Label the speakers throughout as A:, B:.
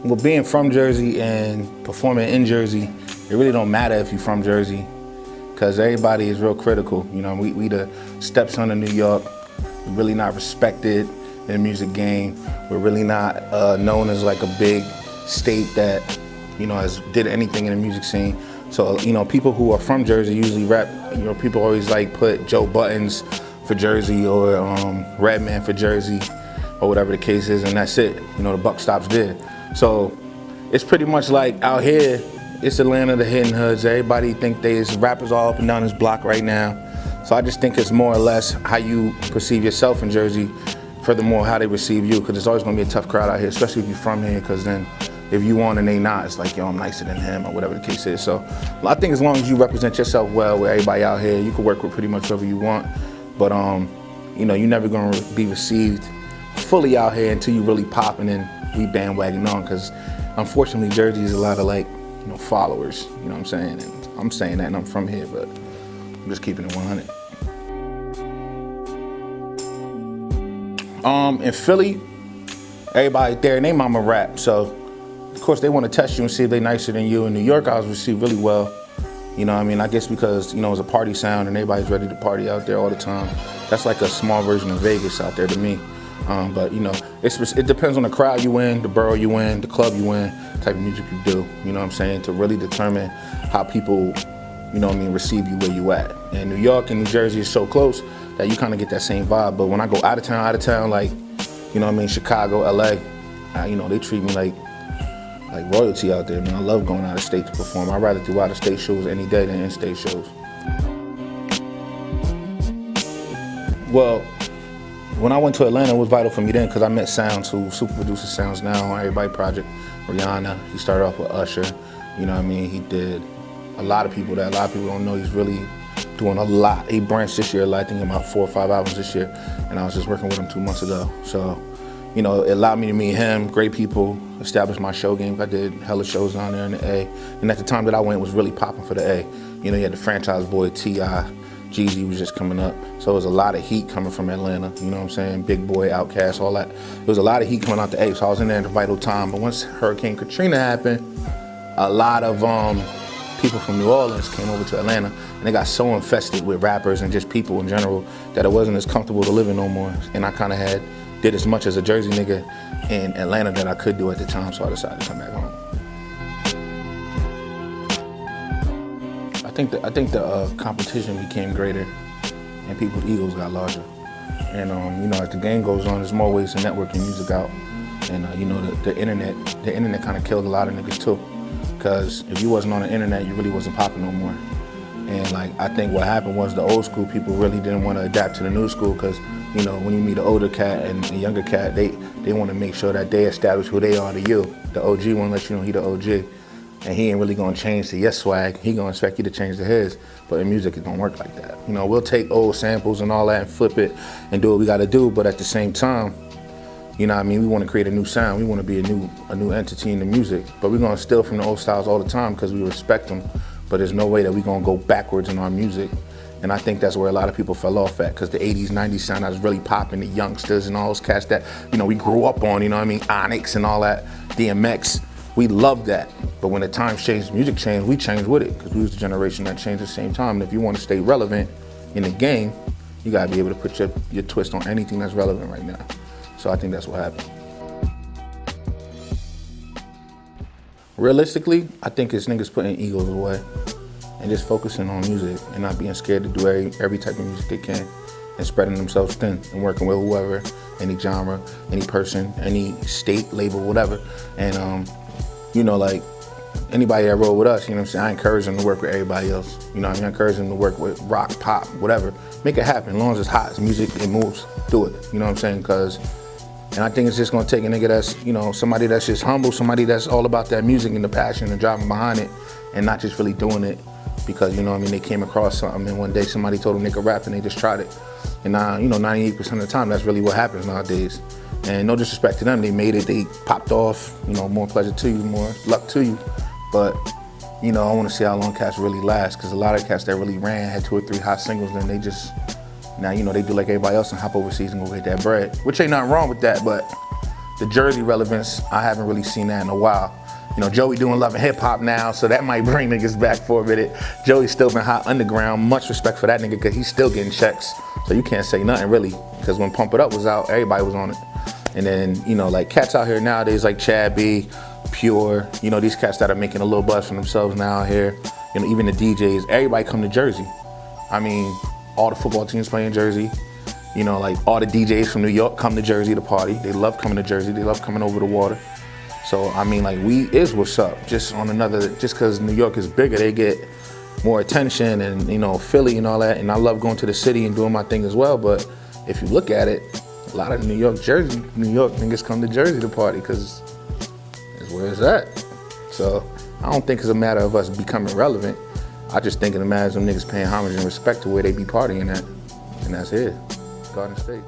A: Well, being from Jersey and performing in Jersey, it really don't matter if you're from Jersey, because everybody is real critical. You know, we the stepson of New York. We're really not respected in the music game. We're really not known as like a big state that, you know, has did anything in the music scene. So, you know, people who are from Jersey usually rap, you know, people always like put Joe Buttons for Jersey or Redman for Jersey or whatever the case is, and that's it. You know, the buck stops there. So it's pretty much like out here, it's Atlanta, the hidden hoods. Everybody think there's rappers all up and down this block right now. So I just think it's more or less how you perceive yourself in Jersey, furthermore how they receive you, because it's always gonna be a tough crowd out here, especially if you're from here, because then if you on and they not, it's like, yo, I'm nicer than him or whatever the case is. So I think as long as you represent yourself well with everybody out here, you can work with pretty much whoever you want. But you know, you're never gonna be received fully out here until you really popping and we bandwagon on, because unfortunately Jersey is a lot of like, you know, followers, you know what I'm saying? And I'm saying that and I'm from here, but I'm just keeping it 100. In Philly, everybody there and they mama rap, so of course they want to test you and see if they nicer than you. In New York, I was received really well. You know what I mean? I guess because, you know, it's a party sound and everybody's ready to party out there all the time. That's like a small version of Vegas out there to me. But you know, it depends on the crowd you in, the borough you in, the club you in, the type of music you do. You know what I'm saying? To really determine how people, you know what I mean, receive you where you at. And New York and New Jersey is so close that you kind of get that same vibe. But when I go out of town, like, you know what I mean, Chicago, LA, you know, they treat me like royalty out there, man. I love going out of state to perform. I'd rather do out of state shows any day than in-state shows. Well, when I went to Atlanta, it was vital for me then because I met Sounds, who super produces Sounds now on Everybody Project. Rihanna, he started off with Usher. You know what I mean? He did a lot of people that a lot of people don't know. He's really doing a lot. He branched this year, I think about 4 or 5 albums this year, and I was just working with him 2 months ago. So, you know, it allowed me to meet him, great people, establish my show game. I did hella shows down there in the A. And at the time that I went, it was really popping for the A. You know, you had the Franchise Boy, T.I., Jeezy was just coming up. So it was a lot of heat coming from Atlanta, you know what I'm saying? Big Boy, Outkast, all that. There was a lot of heat coming out the A, so I was in there at a vital time. But once Hurricane Katrina happened, a lot of people from New Orleans came over to Atlanta, and they got so infested with rappers and just people in general that it wasn't as comfortable to live in no more. And I kind of did as much as a Jersey nigga in Atlanta that I could do at the time, so I decided to come back home. I think the competition became greater and people's egos got larger. And you know, as the game goes on, there's more ways to network your music out. And you know, the internet kind of killed a lot of niggas too. Because if you wasn't on the internet, you really wasn't popping no more. And like, I think what happened was the old school people really didn't want to adapt to the new school, because, you know, when you meet an older cat and a younger cat, they want to make sure that they establish who they are to you. The OG want to let you know he the OG. And he ain't really gonna change to your swag. He gonna expect you to change to his. But in music, it don't work like that. You know, we'll take old samples and all that and flip it and do what we gotta do, but at the same time, you know what I mean, we wanna create a new sound. We wanna be a new entity in the music, but we're gonna steal from the old styles all the time because we respect them, but there's no way that we're gonna go backwards in our music. And I think that's where a lot of people fell off at, because the 80s, 90s sound that was really popping, the youngsters and all those cats that, you know, we grew up on, you know what I mean, Onyx and all that, DMX. We loved that, but when the times changed, music changed, we changed with it, because we was the generation that changed at the same time. And if you want to stay relevant in the game, you gotta be able to put your twist on anything that's relevant right now. So I think that's what happened. Realistically, I think it's niggas putting egos away and just focusing on music and not being scared to do every type of music they can and spreading themselves thin and working with whoever, any genre, any person, any state, label, whatever. And you know, like, anybody that roll with us, you know what I'm saying, I encourage them to work with everybody else. You know what I mean? I encourage them to work with rock, pop, whatever. Make it happen, as long as it's hot, it's music, it moves, do it. You know what I'm saying? And I think it's just gonna take a nigga that's, you know, somebody that's just humble, somebody that's all about that music and the passion and driving behind it, and not just really doing it because, you know what I mean, they came across something and one day somebody told them they could rap and they just tried it. And now, you know, 98% of the time, that's really what happens nowadays. And no disrespect to them, they made it, they popped off, you know, more pleasure to you, more luck to you. But, you know, I wanna see how long cats really last, because a lot of cats that really ran had 2 or 3 hot singles, then they just, now, you know, they do like everybody else and hop overseas and go get that bread. Which ain't nothing wrong with that, but, the Jersey relevance, I haven't really seen that in a while. You know, Joey doing Love and Hip Hop now, so that might bring niggas back for a minute. Joey's still been hot underground. Much respect for that nigga, because he's still getting checks. So you can't say nothing really, because when Pump It Up was out, everybody was on it. And then, you know, like cats out here nowadays like Chad B, Pure, you know, these cats that are making a little buzz for themselves now out here. You know, even the DJs, everybody come to Jersey. I mean, all the football teams play in Jersey. You know, like all the DJs from New York come to Jersey to party. They love coming to Jersey. They love coming over the water. So, I mean, like, we is what's up. Just on another, just because New York is bigger, they get more attention, and, you know, Philly and all that. And I love going to the city and doing my thing as well. But if you look at it, a lot of New York niggas come to Jersey to party, because it's where it's at. So I don't think it's a matter of us becoming relevant. I just think it's a matter of them niggas paying homage and respect to where they be partying at. And that's it. Garden State.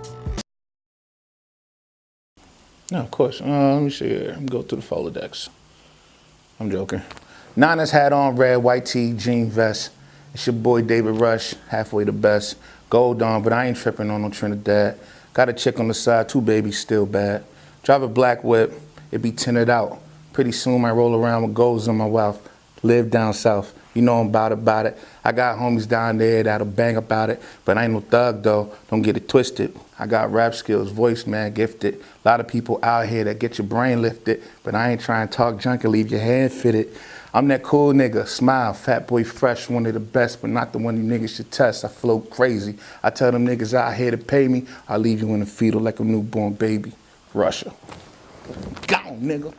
A: No, of course. Let me see here. Let me go through the Rolodex. I'm joking. Nana's hat on, red, white tee, jean vest. It's your boy David Rush, halfway the best. Gold on, but I ain't tripping on no Trinidad. Got a chick on the side, 2 babies, still bad. Drive a black whip, it be tinted out. Pretty soon I roll around with golds on my mouth. Live down south, you know I'm about it. I got homies down there that'll bang about it, but I ain't no thug though, don't get it twisted. I got rap skills, voice man, gifted. A lot of people out here that get your brain lifted, but I ain't trying to talk junk and leave your hand fitted. I'm that cool nigga, smile, fat boy fresh, one of the best, but not the one you niggas should test. I flow crazy. I tell them niggas out here to pay me, I'll leave you in the fetal like a newborn baby. Russia. Gone, nigga.